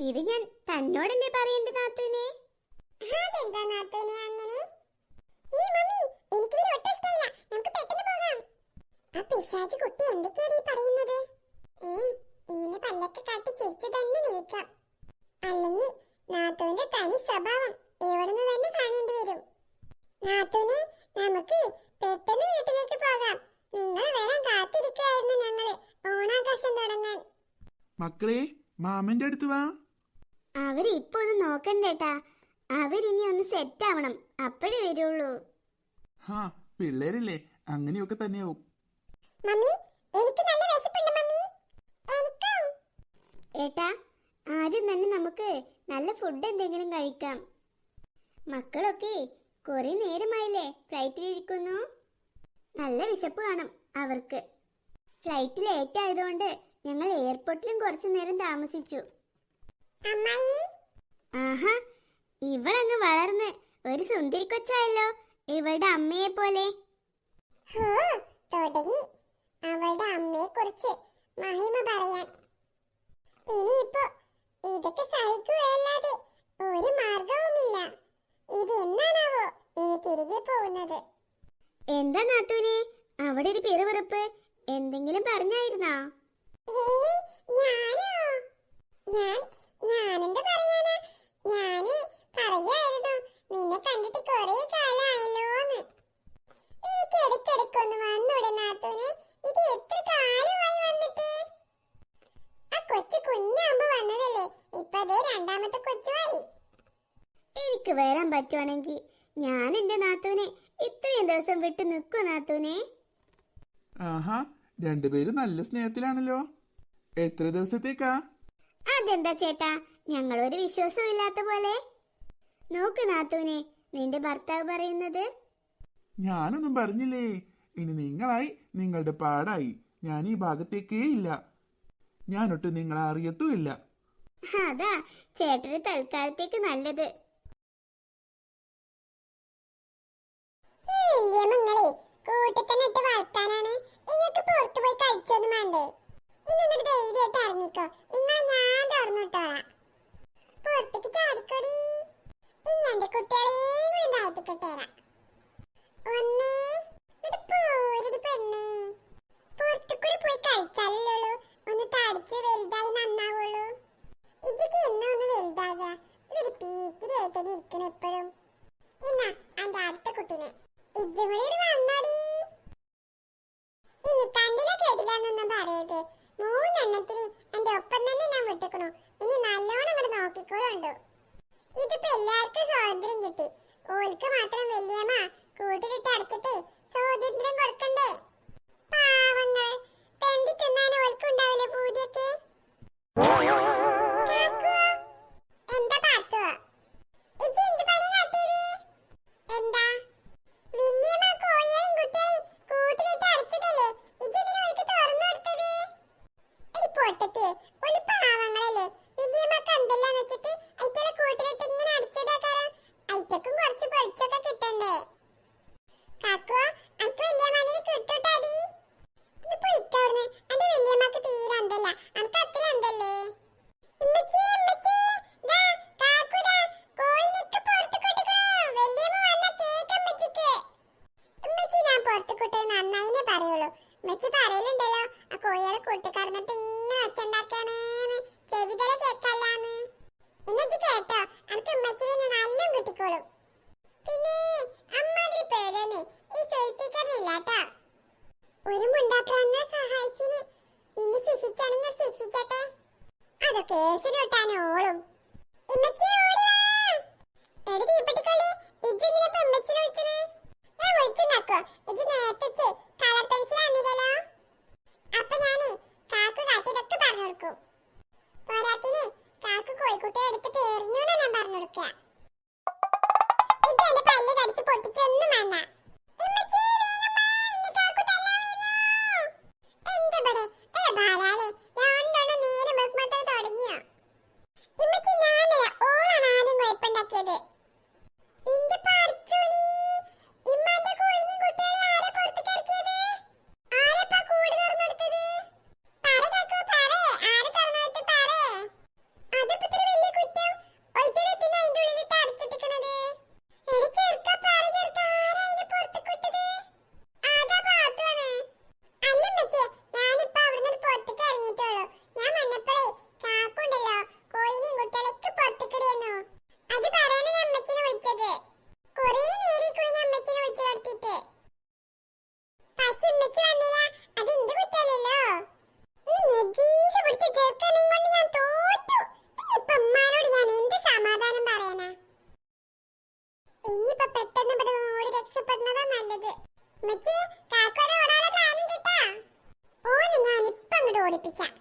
ഇത് ഞാൻ തന്നോടല്ലേ പറയണ്ടേ നാത്തൂനെ? ഇങ്ങനെ പല്ലൊക്കെ കാട്ടി ചിരിച്ചു തന്നെ നിൽക്കാം. അല്ലെങ്കിൽ നാത്തൂന്റെ തനി സ്വഭാവം എവിടുന്ന് തന്നെ കാണേണ്ടി വരും. നാത്തൂനെ, നമുക്ക് പെട്ടെന്ന് വീട്ടിലേക്ക് പോകാം. നിങ്ങൾ വരാൻ കാത്തിരിക്കുകയായിരുന്നു ഞങ്ങള് ഓണാഘോഷം തുടങ്ങാൻ. മക്കളെ, മാമന്റെ അടുത്ത് വാ. അവര് ഇപ്പൊ ഒന്ന് നോക്കണ്ടേട്ടാ, അവരിനി ഒന്ന് സെറ്റ് ആവണം, അപ്പോഴേ വരുള്ളൂ. ഹാ, പിള്ളേരല്ലേ, അങ്ങനെയൊക്കെ തന്നെയാവും. മമ്മി, എനിക്ക് നല്ല വിശപ്പുണ്ട് മമ്മി. എനിക്കും. ഏട്ടാ, ആദ്യം തന്നെ നമുക്ക് നല്ല ഫുഡ് എന്തെങ്കിലും കഴിക്കാം. മക്കളൊക്കെ കുറെ നേരമായില്ലേ ഫ്ലൈറ്റിലിരിക്കുന്നു. നല്ല വിശപ്പ് കാണും അവർക്ക്. ഫ്ലൈറ്റ് ലേറ്റ് ആയതുകൊണ്ട് ഞങ്ങൾ എയർപോർട്ടിലും കുറച്ചു നേരം താമസിച്ചു. ആഹാ, ഇവളങ്ങ് വളർന്ന് ഒരു സുന്ദരി കൊച്ചായല്ലോ, ഇവളുടെ അമ്മയെ പോലെ. തുടങ്ങി അവളുടെ അമ്മയെ കുറിച്ച് മഹിമ പറയാൻ. ഇനിയിപ്പോ ഇതൊക്കെ സഹിക്കുകയല്ലാതെ ഒരു മാർഗവുമില്ല. ഇത് എന്നാണാവോ ഇനി തിരികെ പോകുന്നത്? എന്താ നാത്തൂനെ, അവിടെ ഒരു പിറുപിറുപ്പ് എന്തെങ്കിലും പറഞ്ഞായിരുന്നോ? ഞാനെന്ത് പറയാനാ, ഞാന് പറയായിരുന്നു നിന്നെ കണ്ടിട്ട് കൊറേ കാലമായല്ലോന്ന്. നിനക്ക് ഇടയ്ക്കിടയ്ക്കൊന്ന് വന്നൂടെ നാത്തൂനെ? ഇത് എത്ര കാലമായി വന്നിട്ട്? ആ കൊച്ചു കുഞ്ഞാകുമ്പോ വന്നതല്ലേ, ഇപ്പൊ അതേ രണ്ടാമത്തെ കൊച്ചുമായി. എനിക്ക് വരാൻ പറ്റുവാണെങ്കിൽ ഞാൻ എന്റെ നാത്തൂനെ ഇത്രയും ദിവസം വിട്ടു നിൽക്കൂ നാത്തൂനെ. ആഹാ, രണ്ടുപേരും നല്ല സ്നേഹത്തിലാണല്ലോ. എത്ര ദിവസത്തേക്കാ? അതെന്താ ചേട്ടാ, ഞങ്ങളൊരു വിശ്വാസവും ഇല്ലാത്ത പോലെ. നോക്ക് നാത്തൂനെ, നിന്റെ ഭർത്താവ് പറയുന്നത്. ഞാനൊന്നും പറഞ്ഞില്ലേ. ഇനി നിങ്ങളായി നിങ്ങളുടെ പാടായി. ഞാൻ ഈ ഭാഗത്തേക്കേ ഇല്ല. ഞാനൊട്ട് നിങ്ങളെ അറിയത്തുമില്ല. അതാ ചേട്ടന് തൽക്കാലത്തേക്ക് നല്ലത്. കൂട്ടത്തിനിട്ട് വളർത്താനാണ്. ഇങ്ങക്ക് പുറത്തു പോയി കഴിച്ചൊന്നും വേണ്ടേ? ഇന്നൊരു ധൈര്യമായിട്ട് ഇറങ്ങിക്കോ. ഇങ്ങളെ ഞാൻ തുറന്നിട്ടോളാം. പുറത്തേക്ക് ചാടിക്കൊടി. ഇനി എന്റെ കുട്ടികളെയും കൂടി താഴ്ത്തിക്കിട്ട് തരാം. ഒന്നേ പോരടി പെണ്ണേ. പുറത്തുകൂടി പോയി കഴിച്ചാലല്ലോ ഒന്ന് തടിച്ച് വലുതായി നന്നാവുള്ളൂ. ഇതൊക്കെ എന്നാ ഒന്ന് വലുതാകുക? ഇതൊരു പീക്കിരിയായിട്ട് ഇരിക്കണം എപ്പോഴും. എന്നാ എന്റെ അടുത്ത കുട്ടീനെ ഇജ്ജുമണിയോട് വന്നോടി. ഇനി കണ്ടില്ല കേട്ടില്ലെന്നൊന്നും പറയരുത്. 3 എണ്ണത്തിന് എന്റെ ഒപ്പം തന്നെ ഞാൻ വിട്ടിക്കണു. ഇനി നല്ലോണം ഇവിടെ നോക്കിക്കോളുണ്ടോ. ഇതിപ്പോ എല്ലാവർക്കും സ്വാതന്ത്ര്യം കിട്ടി. ഓൽക്ക് മാത്രം വല്യമ്മ കൂട്ടിലിട്ട് അടച്ചിട്ട് സ്വാതന്ത്ര്യം കൊടുക്കണ്ടേ? പാവങ്ങൾ തെണ്ടി തിന്നാൻ ഓൽക്കുണ്ടാവില്ലേ പൂതിയൊക്കെ. എന്താ പാത്തോ? ഇജ്ജ് എന്ത് പണി കാട്ടിയത്? എന്താ വല്യമ്മ കോഴിയെയും കുട്ടിയെയും കൂട്ടിലിട്ട് അടച്ചതല്ലേ? ഇജ്ജെന്തിനാ ഓൽക്ക് തുറന്നു കൊടുത്തത്? എടി പൊട്ടത്തെ, ഒരു പാവങ്ങളല്ലേ. വല്യമ്മക്ക് എന്തെല്ലാന്ന് വെച്ചിട്ട് ഐറ്റകളെ കൂട്ടിലിട്ട് ഇങ്ങനെ അടിച്ചതാക്കാരം. ഐറ്റക്കും കുറച്ച് പൊളിച്ചൊക്കെ കിട്ടണ്ടേ? കാക്കോ, അനക്ക് വല്യമ്മനെ കിട്ടൂട്ടാടി. ഇത് പൊയ്ക്കവിടുന്ന്. എന്റെ വല്യമ്മക്ക് തീരെ അന്തല്ല, അനക്ക് അത്ര അന്തല്ലേ? ഉമ്മച്ചി, ഉമ്മച്ചി, ദാ കാക്കു ദാ കോഴിനെയൊക്കെ പുറത്ത് കൊണ്ടുക്കോ. വല്യമ്മ വന്ന കേക്ക് ഉമ്മച്ചിക്ക്. ഉമ്മച്ചി, ഞാൻ പുറത്ത് കൊട്ടത് നന്നായിന്നേ പറയുള്ളൂ. ഉമ്മച്ചി പറയലുണ്ടല്ലോ ആ കോഴികളെ കൂട്ടിക്കടന്നിട്ട് ഇങ്ങനെ ഒച്ചുണ്ടാക്കാണെന്ന്. ചെവിതല കേക്കല്ലാന്ന്. ഉമ്മച്ചി കേട്ടോ, അനക്ക് ഉമ്മച്ചിനെ നല്ല കിട്ടിക്കോളും. പിന്നെ അമ്മാതിരി പേരൊന്നേ ഈ സെൽഫിക്കറിനില്ലാട്ടോ. ഒരു മുണ്ടാപ്രാനെ സഹായിച്ചിന് ഇന്ന് ശിക്ഷിച്ചാണെങ്കിൽ ശിക്ഷിച്ചട്ടെ. അത് കേസിന് വിട്ടാൻ ഓളും. ഉമ്മച്ചി ഓടി വാ. എടി തീപ്പെട്ടിക്കോളി, ഇജ്ജെന്തിനാ ഉമ്മച്ചിനെ വിളിച്ചത്? ഞാൻ വിളിച്ചുണ്ടാക്കോ? ഇജ്ജ് നേരത്തെ കളർ പെൻസിൽ ആണില്ലല്ലോ. അപ്പൊ ഞാനേ കാക്കു കാട്ടിയതൊക്കെ പറഞ്ഞു കൊടുക്കും. പോരാത്തിന് കാക്കു കോഴിക്കുട്ടിയെ എടുത്തിട്ട് എറിഞ്ഞൂന്നാ ഞാൻ പറഞ്ഞു കൊടുക്കുക. ഇത് എന്റെ പല്ല് കടിച്ച് പൊട്ടിച്ചൊന്നും വേണ്ട. ഉമ്മച്ചി വേഗം വാ, ഇന്ന് കാക്കു തല്ലാൻ വരുന്നു. എന്ത് ഇവിടെ? ബാലാലെ രണ്ടെണ്ണം നേരെ വെളുക്കുമ്പോൾ തുടങ്ങിയോ? ഉമ്മച്ചി പഠിപ്പിച്ച